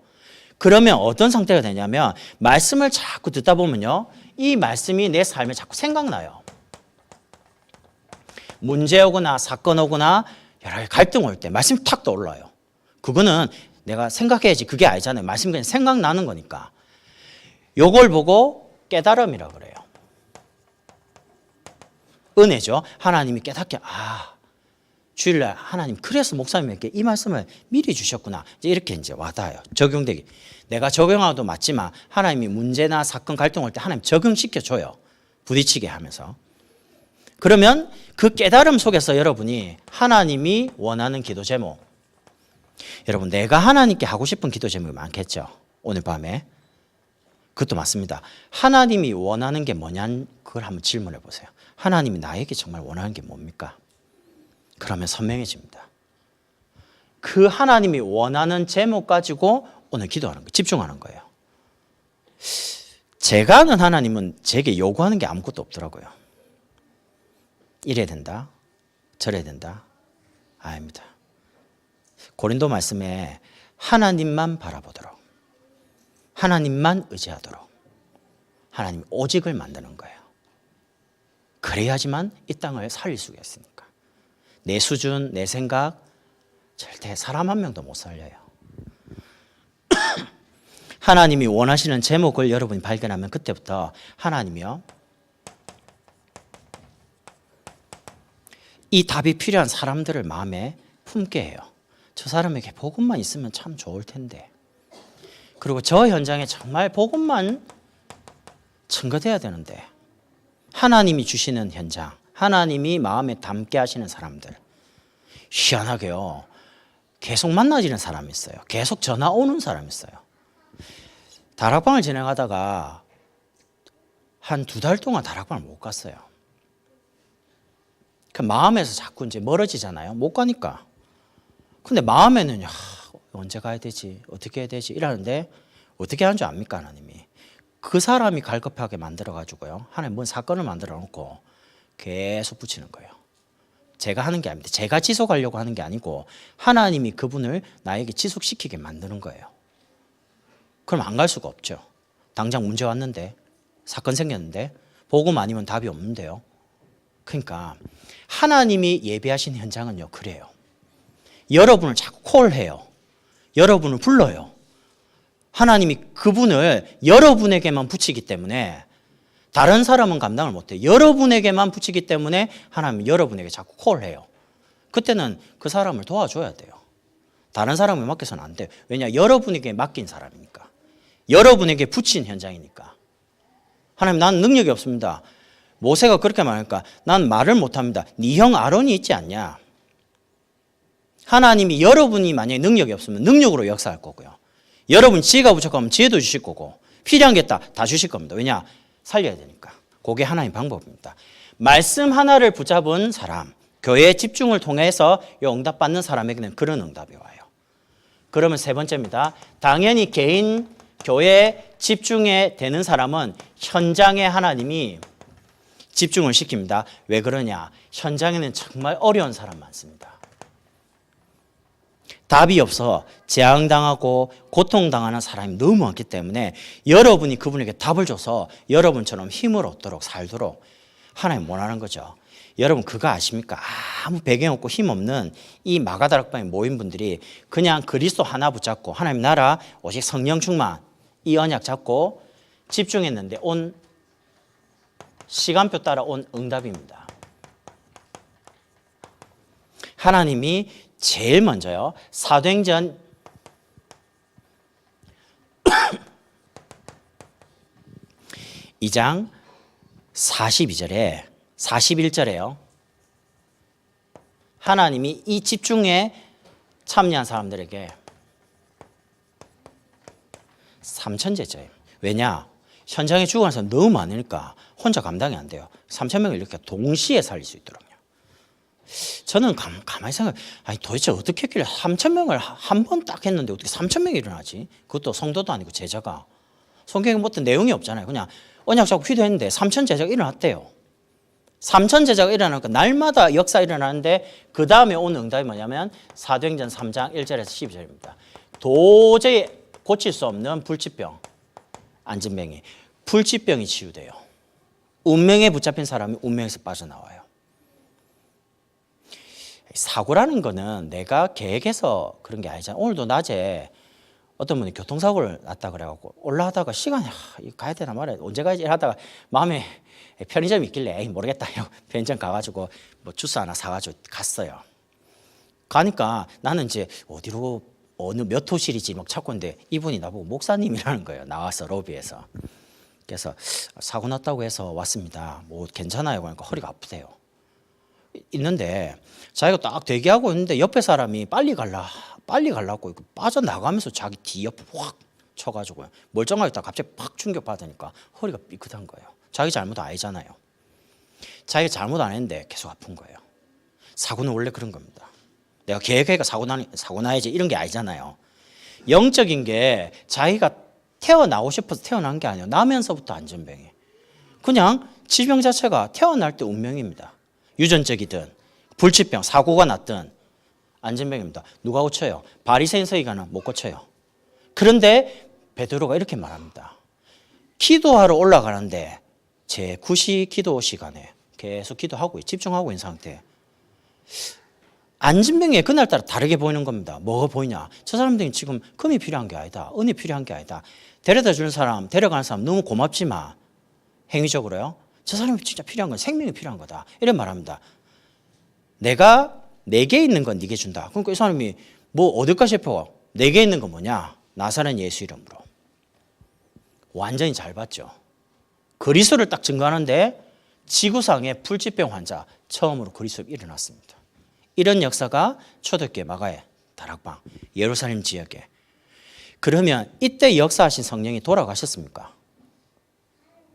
그러면 어떤 상태가 되냐면 말씀을 자꾸 듣다 보면요. 이 말씀이 내 삶에 자꾸 생각나요. 문제 오거나 사건 오거나 여러 가지 갈등 올 때 말씀이 탁 떠올라요. 그거는 내가 생각해야지 그게 아니잖아요. 말씀이 그냥 생각나는 거니까. 요걸 보고 깨달음이라고 그래요. 은혜죠. 하나님이 깨닫게 주일날 하나님 그래서 목사님에게 이 말씀을 미리 주셨구나. 이렇게 이제 와닿아요. 적용되기. 내가 적용하도 맞지만 하나님이 문제나 사건 갈등 올 때 하나님 적용시켜줘요. 부딪히게 하면서. 그러면 그 깨달음 속에서 여러분이 하나님이 원하는 기도 제목. 여러분 내가 하나님께 하고 싶은 기도 제목이 많겠죠. 오늘 밤에. 그것도 맞습니다. 하나님이 원하는 게 뭐냐는 그걸 한번 질문해 보세요. 하나님이 나에게 정말 원하는 게 뭡니까? 그러면 선명해집니다. 그 하나님이 원하는 제목 가지고 오늘 기도하는 거예요. 집중하는 거예요. 제가 아는 하나님은 제게 요구하는 게 아무것도 없더라고요. 이래야 된다. 저래야 된다. 아닙니다. 고린도 말씀에 하나님만 바라보도록 하나님만 의지하도록 하나님 오직을 만드는 거예요. 그래야지만 이 땅을 살릴 수가 있으니까. 내 수준, 내 생각 절대 사람 한 명도 못 살려요. 하나님이 원하시는 제목을 여러분이 발견하면 그때부터 하나님이요. 이 답이 필요한 사람들을 마음에 품게 해요. 저 사람에게 복음만 있으면 참 좋을 텐데. 그리고 저 현장에 정말 복음만 증거돼야 되는데 하나님이 주시는 현장, 하나님이 마음에 담게 하시는 사람들. 희한하게요. 계속 만나지는 사람이 있어요. 계속 전화 오는 사람이 있어요. 다락방을 진행하다가 한 2달 동안 다락방을 못 갔어요. 그 마음에서 자꾸 이제 멀어지잖아요. 못 가니까. 근데 마음에는 언제 가야 되지? 어떻게 해야 되지? 이러는데 어떻게 하는 줄 압니까? 하나님이. 그 사람이 갈급하게 만들어가지고요. 하나님 뭔 사건을 만들어 놓고 계속 붙이는 거예요. 제가 하는 게 아닙니다. 제가 지속하려고 하는 게 아니고 하나님이 그분을 나에게 지속시키게 만드는 거예요. 그럼 안 갈 수가 없죠. 당장 문제 왔는데 사건 생겼는데 복음 아니면 답이 없는데요. 그러니까 하나님이 예비하신 현장은요. 그래요. 여러분을 자꾸 콜해요. 여러분을 불러요. 하나님이 그분을 여러분에게만 붙이기 때문에 다른 사람은 감당을 못해요. 여러분에게만 붙이기 때문에 하나님은 여러분에게 자꾸 콜해요. 그때는 그 사람을 도와줘야 돼요. 다른 사람을 맡겨서는 안 돼요. 왜냐? 여러분에게 맡긴 사람이니까. 여러분에게 붙인 현장이니까. 하나님 나는 능력이 없습니다. 모세가 그렇게 말하니까 난 말을 못합니다. 네 형 아론이 있지 않냐? 하나님이 여러분이 만약에 능력이 없으면 능력으로 역사할 거고요. 여러분 지혜가 부족하면 지혜도 주실 거고 필요한 게 다 주실 겁니다. 왜냐? 살려야 되니까. 그게 하나님의 방법입니다. 말씀 하나를 붙잡은 사람, 교회의 집중을 통해서 이 응답받는 사람에게는 그런 응답이 와요. 그러면 세 번째입니다. 당연히 개인 교회 집중에 되는 사람은 현장에 하나님이 집중을 시킵니다. 왜 그러냐? 현장에는 정말 어려운 사람 많습니다. 답이 없어 재앙당하고 고통당하는 사람이 너무 많기 때문에 여러분이 그분에게 답을 줘서 여러분처럼 힘을 얻도록 살도록 하나님 원하는 거죠. 여러분 그거 아십니까? 아무 배경 없고 힘 없는 이 마가다락방에 모인 분들이 그냥 그리스도 하나 붙잡고 하나님 나라 오직 성령 충만 이 언약 잡고 집중했는데 온 시간표 따라 온 응답입니다. 하나님이 제일 먼저요. 사도행전 2장 42절에 41절에요. 하나님이 이 집중에 참여한 사람들에게 3,000제자예요. 왜냐? 현장에 죽어가는 사람 너무 많으니까 혼자 감당이 안 돼요. 3,000명을 이렇게 동시에 살릴 수 있도록요. 저는 가만히 생각해, 아니 도대체 어떻게 했길래 3,000명을 한 번 딱 했는데 어떻게 3,000명이 일어나지? 그것도 성도도 아니고 제자가. 성경에 뭐 어떤 내용이 없잖아요. 그냥 언약 잡고 기도했는데 3,000제자가 일어났대요. 3,000제자가 일어나니까 날마다 역사 일어나는데 그 다음에 온 응답이 뭐냐면 사도행전 3장 1절에서 12절입니다. 도저히 고칠 수 없는 불치병, 안진뱅이. 불치병이 치유돼요. 운명에 붙잡힌 사람이 운명에서 빠져나와요. 사고라는 거는 내가 계획해서 그런 게 아니잖아요. 오늘도 낮에 어떤 분이 교통사고를 났다 그래갖고 올라가다가 시간이 가야 되나 말이야. 언제 가야지 하다가 마음에 편의점이 있길래 에이 모르겠다 이러고 편의점 가가지고 뭐 주스 하나 사가지고 갔어요. 가니까 나는 이제 어디로 어느 몇 호실이지 막 찾고 있는데 이분이 나보고 목사님이라는 거예요. 나와서 로비에서. 그래서 사고 났다고 해서 왔습니다. 뭐 괜찮아요? 그러니까 허리가 아프대요. 있는데 자기가 딱 대기하고 있는데 옆에 사람이 빨리 가려고 빠져나가면서 자기 뒤 옆에 확 쳐가지고 멀쩡하게 딱 갑자기 팍 충격받으니까 허리가 삐끗한 거예요. 자기 잘못 아니잖아요. 자기 잘못 안 했는데 계속 아픈 거예요. 사고는 원래 그런 겁니다. 내가 계획하니까 사고 나야지 이런 게 아니잖아요. 영적인 게 자기가 태어나고 싶어서 태어난 게 아니에요. 나면서부터 안전병이. 그냥 질병 자체가 태어날 때 운명입니다. 유전적이든 불치병, 사고가 났든 안전병입니다. 누가 고쳐요? 바리새인 서기관은 못 고쳐요. 그런데 베드로가 이렇게 말합니다. 기도하러 올라가는데 제9시 기도 시간에 계속 기도하고 집중하고 있는 상태. 안진병이 그날따라 다르게 보이는 겁니다. 뭐가 보이냐? 저 사람들이 지금 금이 필요한 게 아니다. 은이 필요한 게 아니다. 데려다 주는 사람, 데려가는 사람 너무 고맙지만 행위적으로요. 저 사람이 진짜 필요한 건 생명이 필요한 거다. 이런 말합니다. 내가 내게 있는 건 네게 준다. 그러니까 이 사람이 뭐 얻을까 싶어. 내게 있는 건 뭐냐? 나사렛 예수 이름으로. 완전히 잘 봤죠. 그리스도를 딱 증거하는데 지구상의 불치병 환자 처음으로 그리스도에 일어났습니다. 이런 역사가 초대교회 마가의 다락방 예루살렘 지역에. 그러면 이때 역사하신 성령이 돌아가셨습니까?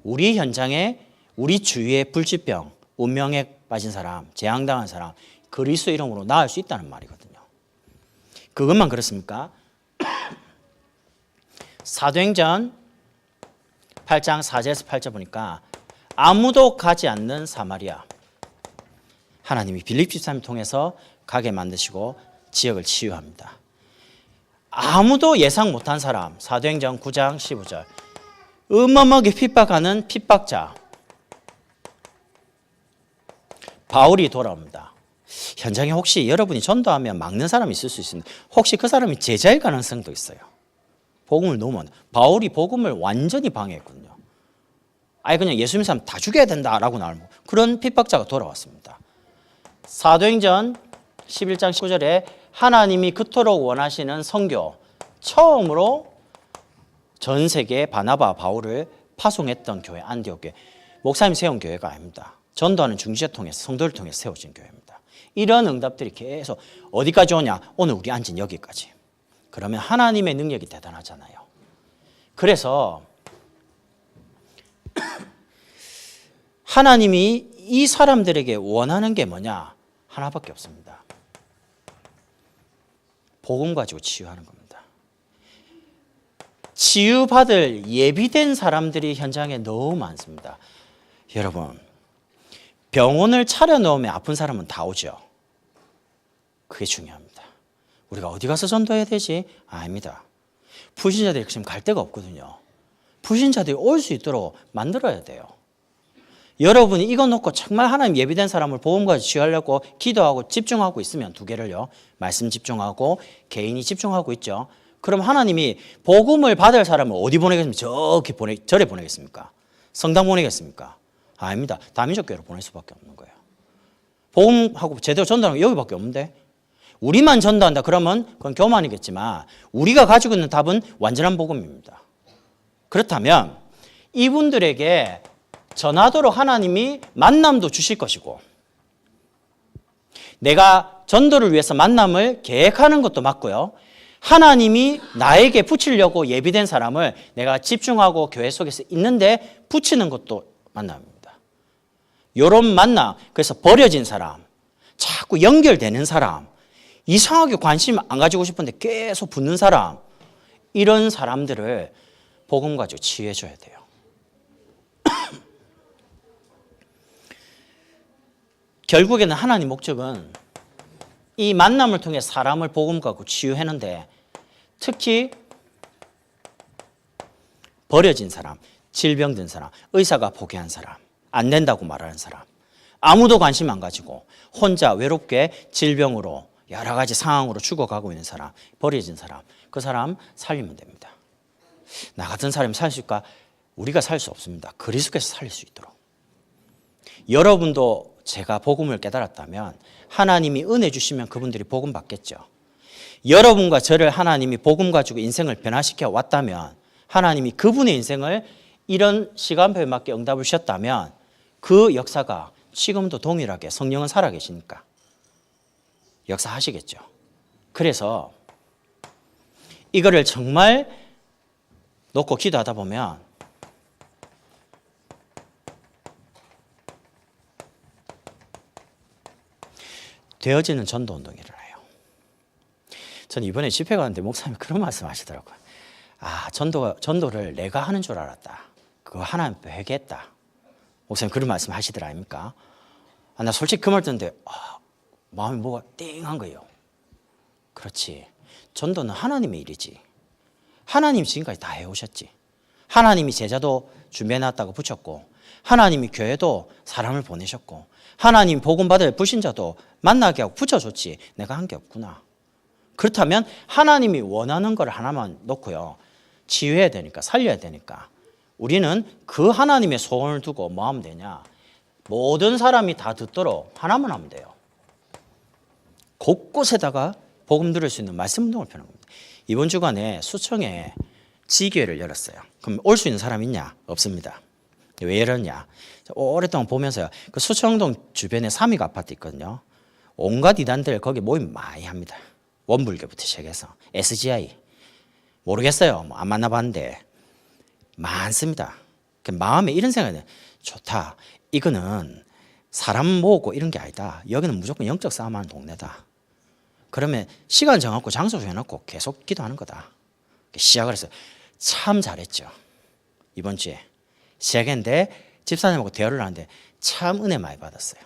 우리 현장에 우리 주위의 불치병, 운명에 빠진 사람, 재앙당한 사람 그리스도 이름으로 나을 수 있다는 말이거든요. 그것만 그렇습니까? 사도행전 8장 4절에서 8절 보니까 아무도 가지 않는 사마리아. 하나님이 빌립 집사님 통해서 가게 만드시고 지역을 치유합니다. 아무도 예상 못한 사람. 사도행전 9장 15절. 어마어마하게 핍박하는 핍박자. 바울이 돌아옵니다. 현장에 혹시 여러분이 전도하면 막는 사람이 있을 수 있습니다. 혹시 그 사람이 제자일 가능성도 있어요. 복음을 너무 많아. 바울이 복음을 완전히 방해했거든요. 아예 그냥 예수 믿는 사람 다 죽여야 된다라고 나오고 그런 핍박자가 돌아왔습니다. 사도행전 11장 19절에 하나님이 그토록 원하시는 선교 처음으로 전 세계에 바나바 바울을 파송했던 교회 안디옥 교회. 목사님 세운 교회가 아닙니다. 전도하는 중지자 통해서 성도를 통해서 세워진 교회입니다. 이런 응답들이 계속 어디까지 오냐? 오늘 우리 앉은 여기까지. 그러면 하나님의 능력이 대단하잖아요. 그래서 하나님이 이 사람들에게 원하는 게 뭐냐? 하나밖에 없습니다. 복음 가지고 치유하는 겁니다. 치유받을 예비된 사람들이 현장에 너무 많습니다. 여러분, 병원을 차려놓으면 아픈 사람은 다 오죠. 그게 중요합니다. 우리가 어디 가서 전도해야 되지? 아닙니다. 불신자들이 지금 갈 데가 없거든요. 불신자들이 올 수 있도록 만들어야 돼요. 여러분이 이거 놓고 정말 하나님 예비된 사람을 복음까지 취하려고 기도하고 집중하고 있으면 두 개를요. 말씀 집중하고 개인이 집중하고 있죠. 그럼 하나님이 복음을 받을 사람을 어디 보내겠습니까? 절에 보내겠습니까? 성당 보내겠습니까? 아닙니다. 다민족 교회로 보낼 수밖에 없는 거예요. 복음하고 제대로 전도하는 게 여기밖에 없는데 우리만 전도한다 그러면 그건 교만이겠지만 우리가 가지고 있는 답은 완전한 복음입니다. 그렇다면 이분들에게 전하도록 하나님이 만남도 주실 것이고 내가 전도를 위해서 만남을 계획하는 것도 맞고요. 하나님이 나에게 붙이려고 예비된 사람을 내가 집중하고 교회 속에서 있는데 붙이는 것도 만남입니다. 이런 만남, 그래서 버려진 사람, 자꾸 연결되는 사람, 이상하게 관심 안 가지고 싶은데 계속 붙는 사람, 이런 사람들을 복음 가지고 치유해 줘야 돼요. 결국에는 하나님 목적은 이 만남을 통해 사람을 복음 가지고 치유하는데 특히 버려진 사람, 질병든 사람, 의사가 포기한 사람, 안 된다고 말하는 사람, 아무도 관심 안 가지고 혼자 외롭게 질병으로 여러 가지 상황으로 죽어가고 있는 사람, 버려진 사람, 그 사람 살리면 됩니다. 나 같은 사람이 살 수 있을까? 우리가 살 수 없습니다. 그리스도께서 살릴 수 있도록. 여러분도 제가 복음을 깨달았다면 하나님이 은혜 주시면 그분들이 복음 받겠죠. 여러분과 저를 하나님이 복음 가지고 인생을 변화시켜 왔다면 하나님이 그분의 인생을 이런 시간표에 맞게 응답을 주셨다면 그 역사가 지금도 동일하게 성령은 살아계시니까 역사하시겠죠. 그래서 이거를 정말 놓고 기도하다 보면 되어지는 전도운동이 일어나요. 저는 이번에 집회 가는데 목사님이 그런 말씀 하시더라고요. 아, 전도를 내가 하는 줄 알았다. 그거 하나님 회개했다. 목사님 그런 말씀 하시더라 아닙니까? 아, 나 솔직히 그 말 듣는데 마음이 뭐가 띵한 거예요. 그렇지. 전도는 하나님의 일이지. 하나님이 지금까지 다 해오셨지. 하나님이 제자도 준비해놨다고 붙였고 하나님이 교회도 사람을 보내셨고 하나님 복음 받을 불신자도 만나게 하고 붙여줬지. 내가 한 게 없구나. 그렇다면 하나님이 원하는 걸 하나만 놓고요. 치유해야 되니까 살려야 되니까 우리는 그 하나님의 소원을 두고 뭐 하면 되냐. 모든 사람이 다 듣도록 하나만 하면 돼요. 곳곳에다가 복음 들을 수 있는 말씀 운동을 펴는 겁니다. 이번 주간에 수청에 지교회를 열었어요. 그럼 올 수 있는 사람 있냐? 없습니다. 왜 열었냐? 오랫동안 보면서요. 그 수청동 주변에 삼익 아파트 있거든요. 온갖 이단들 거기 모임 많이 합니다. 원불교부터 시작해서 SGI 모르겠어요. 뭐 안 만나봤는데 많습니다. 마음에 이런 생각이 좋다. 이거는 사람 모으고 이런 게 아니다. 여기는 무조건 영적 싸움하는 동네다. 그러면 시간 정하고 장소 정해놓고 계속 기도하는 거다. 시작을 했어요. 참 잘했죠. 이번 주에 시작했는데 집사님하고 대화를 하는데 참 은혜 많이 받았어요.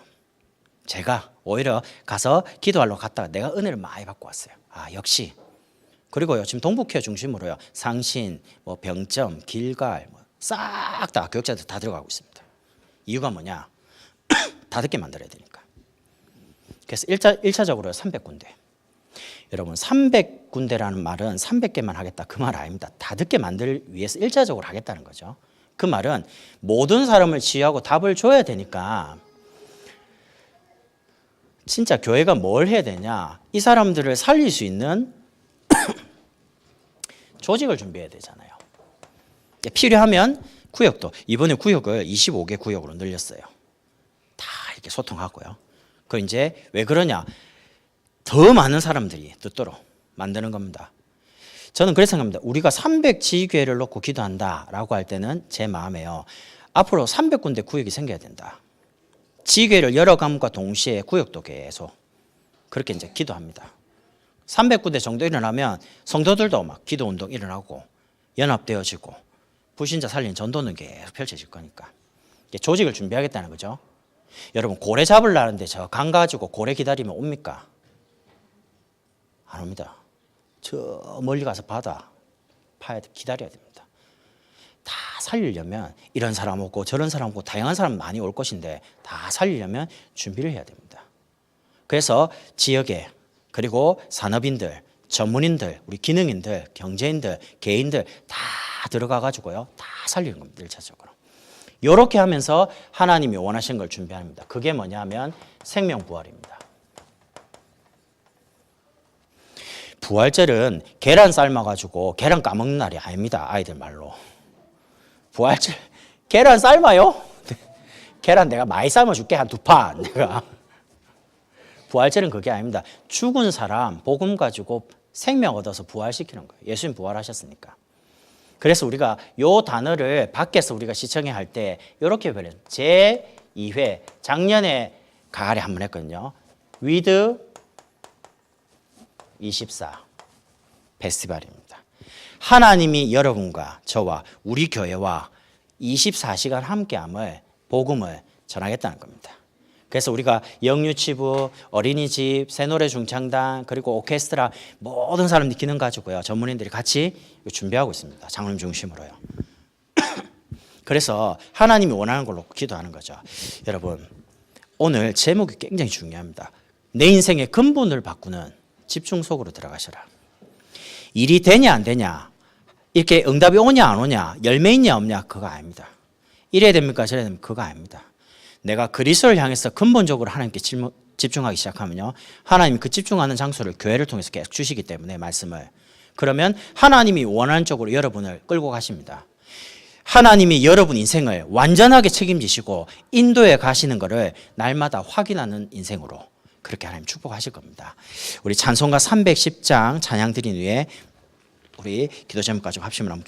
제가 오히려 가서 기도하러 갔다가 내가 은혜를 많이 받고 왔어요. 아, 역시. 그리고요, 지금 동북회 중심으로요, 상신, 뭐 병점, 길갈, 싹 다 교육자들 다 들어가고 있습니다. 이유가 뭐냐? 다 듣게 만들어야 되니까. 그래서 1차적으로 300군데. 여러분, 300군데라는 말은 300개만 하겠다 그 말 아닙니다. 다 듣게 만들기 위해서 1차적으로 하겠다는 거죠. 그 말은 모든 사람을 치유하고 답을 줘야 되니까 진짜 교회가 뭘 해야 되냐? 이 사람들을 살릴 수 있는 조직을 준비해야 되잖아요. 필요하면 구역도, 이번에 구역을 25개 구역으로 늘렸어요. 다 이렇게 소통하고요. 그 이제 왜 그러냐? 더 많은 사람들이 듣도록 만드는 겁니다. 저는 그렇게 생각합니다. 우리가 300지교회를 놓고 기도한다라고 할 때는 제 마음에요. 앞으로 300군데 구역이 생겨야 된다. 지교회를 열어감과 동시에 구역도 계속 그렇게 이제 기도합니다. 300군데 정도 일어나면 성도들도 막 기도운동 일어나고 연합되어지고 불신자 살리는 전도는 계속 펼쳐질 거니까 조직을 준비하겠다는 거죠. 여러분 고래 잡으려는데 저 강 가지고 고래 기다리면 옵니까? 안 옵니다. 저 멀리 가서 바다 파야 돼. 기다려야 됩니다. 다 살리려면 이런 사람 오고 저런 사람 오고 다양한 사람 많이 올 것인데 다 살리려면 준비를 해야 됩니다. 그래서 지역에 그리고 산업인들, 전문인들, 우리 기능인들, 경제인들, 개인들 다 들어가 가지고요. 다 살리는 겁니다. 1차적으로. 이렇게 하면서 하나님이 원하시는 걸 준비합니다. 그게 뭐냐면 생명부활입니다. 부활절은 계란 삶아가지고 계란 까먹는 날이 아닙니다. 아이들 말로. 부활절 계란 삶아요? 계란 내가 많이 삶아줄게. 한 2판 내가. 부활절은 그게 아닙니다. 죽은 사람 복음 가지고 생명 얻어서 부활시키는 거예요. 예수님 부활하셨으니까. 그래서 우리가 요 단어를 밖에서 우리가 시청회 할 때 이렇게 표현해요. 제2회 작년에 가을에 한 번 했거든요. 위드 24 페스티벌입니다. 하나님이 여러분과 저와 우리 교회와 24시간 함께함을 복음을 전하겠다는 겁니다. 그래서 우리가 영유치부, 어린이집, 새노래 중창단 그리고 오케스트라 모든 사람들이 기능 가지고요. 전문인들이 같이 준비하고 있습니다. 장로님 중심으로요. 그래서 하나님이 원하는 걸로 기도하는 거죠. 여러분 오늘 제목이 굉장히 중요합니다. 내 인생의 근본을 바꾸는 집중 속으로 들어가셔라. 일이 되냐 안 되냐 이렇게 응답이 오냐 안 오냐 열매 있냐 없냐 그거 아닙니다. 이래야 됩니까 저래야 됩니까 그거 아닙니다. 내가 그리스도를 향해서 근본적으로 하나님께 집중하기 시작하면요. 하나님이 그 집중하는 장소를 교회를 통해서 계속 주시기 때문에 말씀을. 그러면 하나님이 원하는 쪽으로 여러분을 끌고 가십니다. 하나님이 여러분 인생을 완전하게 책임지시고 인도해 가시는 것을 날마다 확인하는 인생으로 그렇게 하나님 축복하실 겁니다. 우리 찬송가 310장 찬양 드린 후에 우리 기도 제목 가지고 합심을 한번